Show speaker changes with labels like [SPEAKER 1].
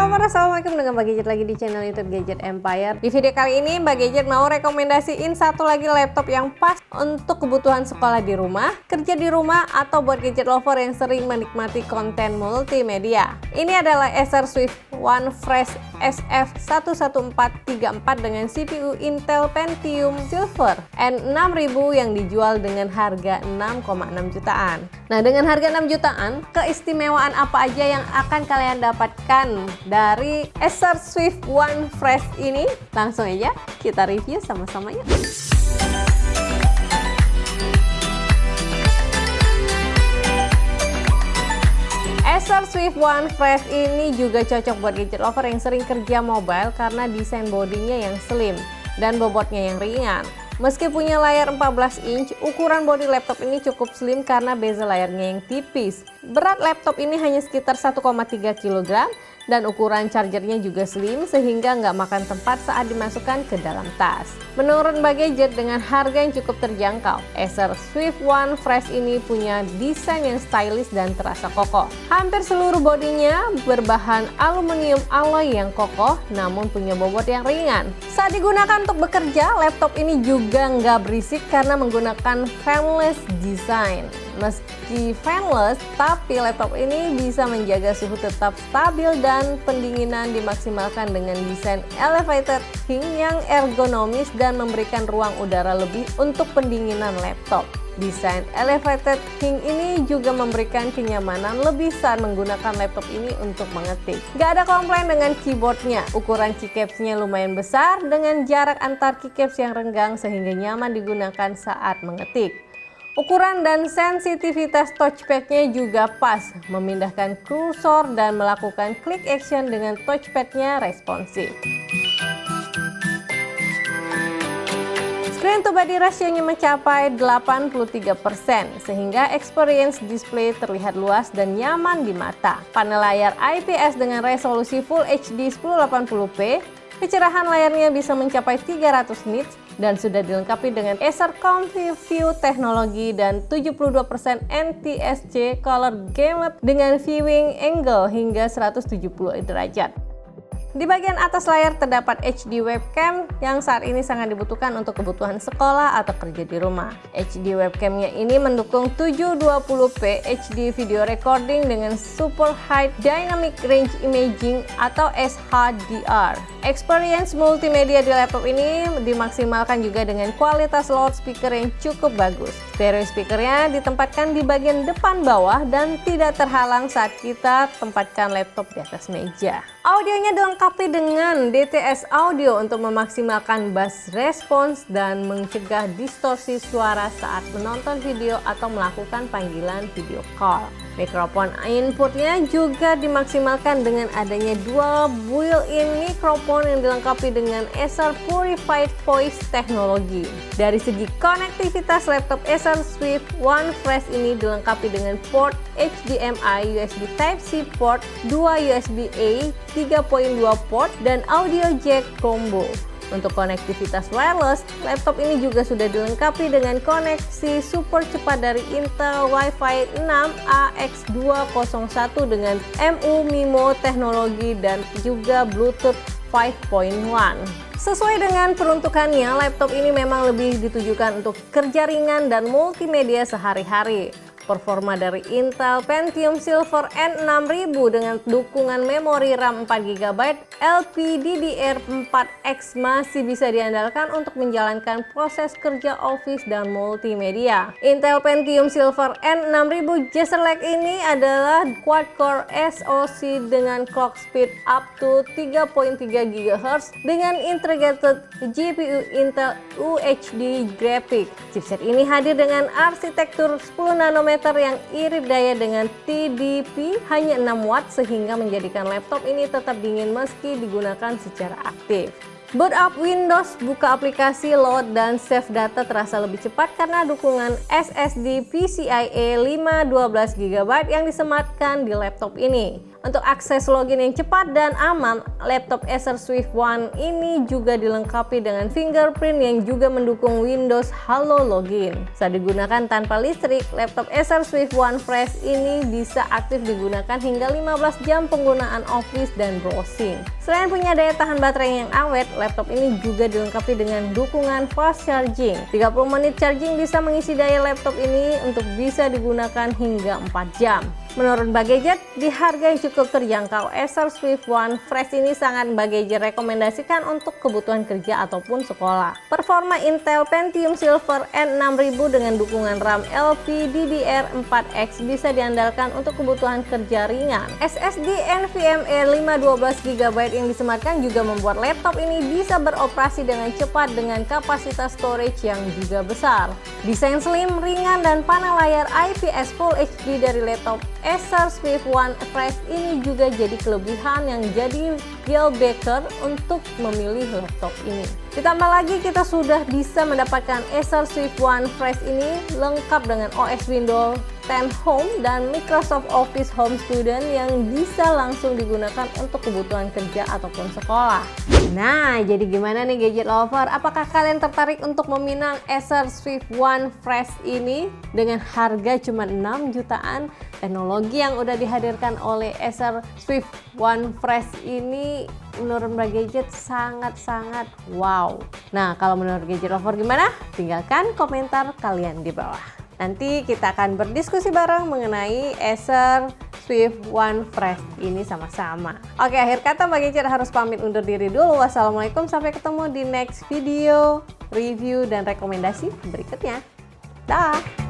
[SPEAKER 1] kabar? Assalamualaikum, dengan Mbak Gadget lagi di channel YouTube Gadget Empire. Di video kali ini Mbak Gadget mau rekomendasiin satu lagi laptop yang pas untuk kebutuhan sekolah di rumah, kerja di rumah, atau buat gadget lover yang sering menikmati konten multimedia. Ini adalah Acer Swift One Fresh SF11434 dengan CPU Intel Pentium Silver N6000 yang dijual dengan harga 6,6 jutaan. Nah, dengan harga 6 jutaan, keistimewaan apa aja yang akan kalian dapatkan dari Acer Swift One Fresh ini? Langsung aja kita review sama-sama yuk. Acer Swift One Fresh ini juga cocok buat gadget lover yang sering kerja mobile karena desain bodinya yang slim dan bobotnya yang ringan. Meski punya layar 14 inch, ukuran bodi laptop ini cukup slim karena bezel layarnya yang tipis. Berat laptop ini hanya sekitar 1,3 kg dan ukuran chargernya juga slim sehingga nggak makan tempat saat dimasukkan ke dalam tas. Menurut Mbak Gadget, dengan harga yang cukup terjangkau, Acer Swift One Fresh ini punya desain yang stylish dan terasa kokoh. Hampir seluruh bodinya berbahan aluminium alloy yang kokoh namun punya bobot yang ringan. Saat digunakan untuk bekerja, laptop ini juga nggak berisik karena menggunakan fanless design. Meski fanless, tapi laptop ini bisa menjaga suhu tetap stabil dan pendinginan dimaksimalkan dengan desain elevated heat yang ergonomis dan memberikan ruang udara lebih untuk pendinginan laptop. Desain elevated heat ini juga memberikan kenyamanan lebih saat menggunakan laptop ini untuk mengetik. Gak ada komplain dengan keyboardnya. Ukuran keycapsnya lumayan besar dengan jarak antar keycaps yang renggang sehingga nyaman digunakan saat mengetik. Ukuran dan sensitivitas touchpadnya juga pas, memindahkan kursor dan melakukan klik action dengan touchpadnya responsif. Screen to body rasionya mencapai 83%, sehingga experience display terlihat luas dan nyaman di mata. Panel layar IPS dengan resolusi Full HD 1080p, kecerahan layarnya bisa mencapai 300 nits dan sudah dilengkapi dengan Acer Comfy View teknologi dan 72% NTSC Color Gamut dengan viewing angle hingga 170 derajat. Di bagian atas layar terdapat HD webcam yang saat ini sangat dibutuhkan untuk kebutuhan sekolah atau kerja di rumah. HD webcamnya ini mendukung 720p HD video recording dengan Super High Dynamic Range Imaging atau SHDR. Experience multimedia di laptop ini dimaksimalkan juga dengan kualitas loudspeaker yang cukup bagus. Stereo speakernya ditempatkan di bagian depan bawah dan tidak terhalang saat kita tempatkan laptop di atas meja. Audionya dilengkapi dengan DTS audio untuk memaksimalkan bass response dan mencegah distorsi suara saat menonton video atau melakukan panggilan video call. Mikrofon inputnya juga dimaksimalkan dengan adanya dua built-in mikrofon yang dilengkapi dengan Acer Purified Voice teknologi. Dari segi konektivitas, laptop Acer Swift One Fresh ini dilengkapi dengan port HDMI, USB Type-C port, 2 USB-A, 3.2 port, dan audio jack combo. Untuk konektivitas wireless, laptop ini juga sudah dilengkapi dengan koneksi super cepat dari Intel Wi-Fi 6 AX201 dengan MU-MIMO teknologi dan juga Bluetooth 5.1. Sesuai dengan peruntukannya, laptop ini memang lebih ditujukan untuk kerja ringan dan multimedia sehari-hari. Performa dari Intel Pentium Silver N6000 dengan dukungan memori RAM 4GB LPDDR4X masih bisa diandalkan untuk menjalankan proses kerja office dan multimedia. Intel Pentium Silver N6000 Jet ini adalah quad-core SoC dengan clock speed up to 3.3 GHz dengan integrated GPU Intel UHD Graphics. Chipset ini hadir dengan arsitektur 10 nanometer yang irit daya dengan TDP hanya 6 watt sehingga menjadikan laptop ini tetap dingin meski digunakan secara aktif. Boot up Windows, buka aplikasi, load, dan save data terasa lebih cepat karena dukungan SSD PCIe 512GB yang disematkan di laptop ini. Untuk akses login yang cepat dan aman, laptop Acer Swift One ini juga dilengkapi dengan fingerprint yang juga mendukung Windows Halo Login. Saat digunakan tanpa listrik, laptop Acer Swift One Fresh ini bisa aktif digunakan hingga 15 jam penggunaan Office dan browsing. Selain punya daya tahan baterai yang awet, laptop ini juga dilengkapi dengan dukungan fast charging. 30 menit charging bisa mengisi daya laptop ini untuk bisa digunakan hingga 4 jam. Menurut Mbak Gadget, di harga yang cukup terjangkau, Acer Swift One Fresh ini sangat Mbak Gadget rekomendasikan untuk kebutuhan kerja ataupun sekolah. Performa Intel Pentium Silver N6000 dengan dukungan RAM LPDDR4X bisa diandalkan untuk kebutuhan kerja ringan. SSD NVMe 512GB yang disematkan juga membuat laptop ini bisa beroperasi dengan cepat dengan kapasitas storage yang juga besar. Desain slim, ringan, dan panel layar IPS Full HD dari laptop Acer Swift One Fresh ini juga jadi kelebihan yang jadi deal breaker untuk memilih laptop ini. Ditambah lagi kita sudah bisa mendapatkan Acer Swift One Fresh ini lengkap dengan OS Windows 10 Home dan Microsoft Office Home Student yang bisa langsung digunakan untuk kebutuhan kerja ataupun sekolah. Nah, jadi gimana nih gadget lover? Apakah kalian tertarik untuk meminang Acer Swift One Fresh ini dengan harga cuma 6 jutaan? Teknologi yang udah dihadirkan oleh Acer Swift One Fresh ini menurut Mbak Gadget sangat-sangat wow. Nah, kalau menurut gadget lover gimana? Tinggalkan komentar kalian di bawah. Nanti kita akan berdiskusi bareng mengenai Acer Swift One Fresh ini sama-sama. Oke, akhir kata Mbak Gadget harus pamit undur diri dulu. Wassalamualaikum, sampai ketemu di next video, review, dan rekomendasi berikutnya. Dah!